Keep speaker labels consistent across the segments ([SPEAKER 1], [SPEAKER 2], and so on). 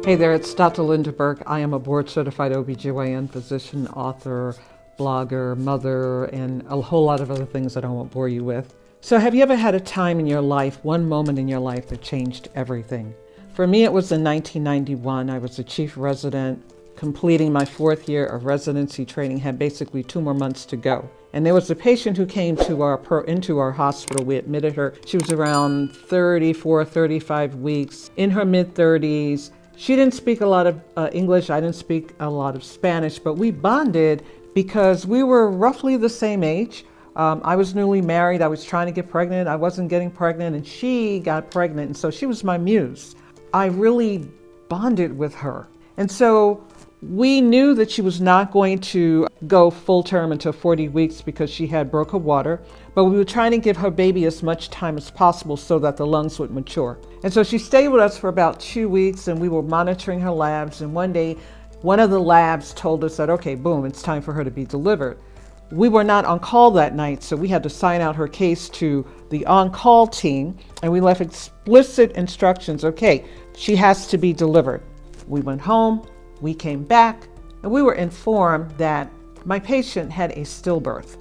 [SPEAKER 1] Hey there, it's Dr. Linda Burke. I am a board-certified OB-GYN physician, author, blogger, mother, and a whole lot of other things I don't want to bore you with. So have you ever had a time in your life, one moment in your life that changed everything? For me, it was in 1991. I was a chief resident, completing my 4th year of residency training, had basically 2 more months to go. And there was a patient who came to into our hospital. We admitted her. She was around 34, 35 weeks, in her mid-30s. She didn't speak a lot of English. I didn't speak a lot of Spanish, but we bonded because we were roughly the same age. I was newly married. I was trying to get pregnant. I wasn't getting pregnant, and she got pregnant. And so she was my muse. I really bonded with her. And so we knew that she was not going to go full term until 40 weeks because she had broke her water, but we were trying to give her baby as much time as possible so that the lungs would mature. And so she stayed with us for about 2 weeks, and we were monitoring her labs. And one day, one of the labs told us that, okay, boom, it's time for her to be delivered. We were not on call that night, so we had to sign out her case to the on-call team, and we left explicit instructions, okay, she has to be delivered. We went home. We came back, and we were informed that my patient had a stillbirth,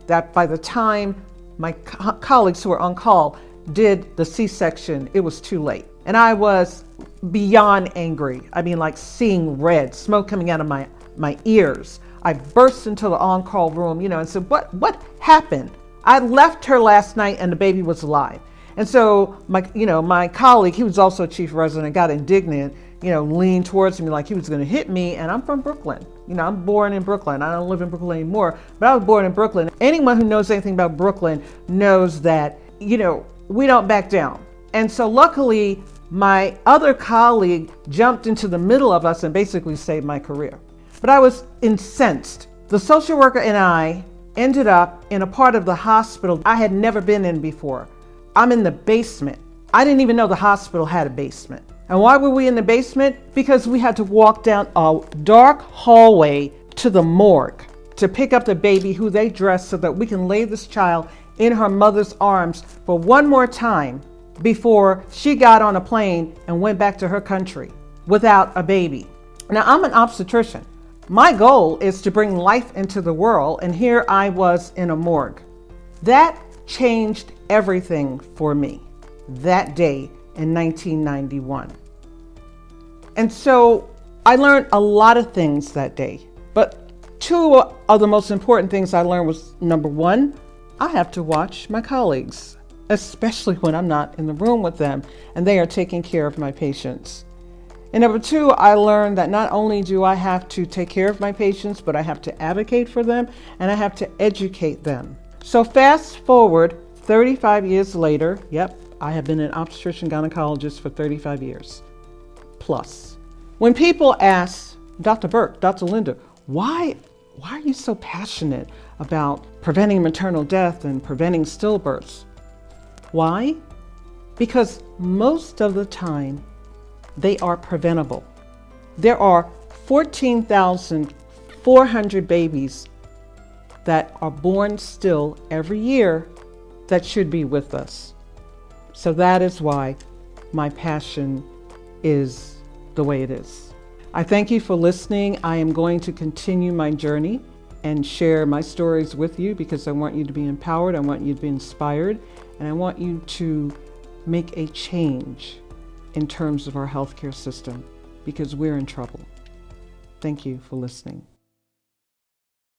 [SPEAKER 1] that by the time my colleagues who were on call did the C-section, it was too late. And I was beyond angry. I mean, like seeing red, smoke coming out of my ears. I burst into the on-call room, and said, what happened? I left her last night and the baby was alive. And so my colleague, he was also a chief resident, got indignant, leaned towards me like he was going to hit me. And I'm from Brooklyn. I'm born in Brooklyn. I don't live in Brooklyn anymore, but I was born in Brooklyn. Anyone who knows anything about Brooklyn knows that, we don't back down. And so luckily, my other colleague jumped into the middle of us and basically saved my career. But I was incensed. The social worker and I ended up in a part of the hospital I had never been in before. I'm in the basement. I didn't even know the hospital had a basement. And why were we in the basement? Because we had to walk down a dark hallway to the morgue to pick up the baby who they dressed so that we can lay this child in her mother's arms for one more time before she got on a plane and went back to her country without a baby. Now, I'm an obstetrician. My goal is to bring life into the world, and here I was in a morgue. That changed everything for me that day in 1991. And so I learned a lot of things that day, but 2 of the most important things I learned was, number 1, I have to watch my colleagues, especially when I'm not in the room with them and they are taking care of my patients. And number 2, I learned that not only do I have to take care of my patients, but I have to advocate for them and I have to educate them. So fast forward 35 years later, yep, I have been an obstetrician gynecologist for 35 years plus. When people ask, Dr. Burke, Dr. Linda, why are you so passionate about preventing maternal death and preventing stillbirths? Why? Because most of the time, they are preventable. There are 14,400 babies that are born still every year that should be with us. So that is why my passion is the way it is. I thank you for listening. I am going to continue my journey and share my stories with you because I want you to be empowered, I want you to be inspired, and I want you to make a change in terms of our healthcare system because we're in trouble. Thank you for listening.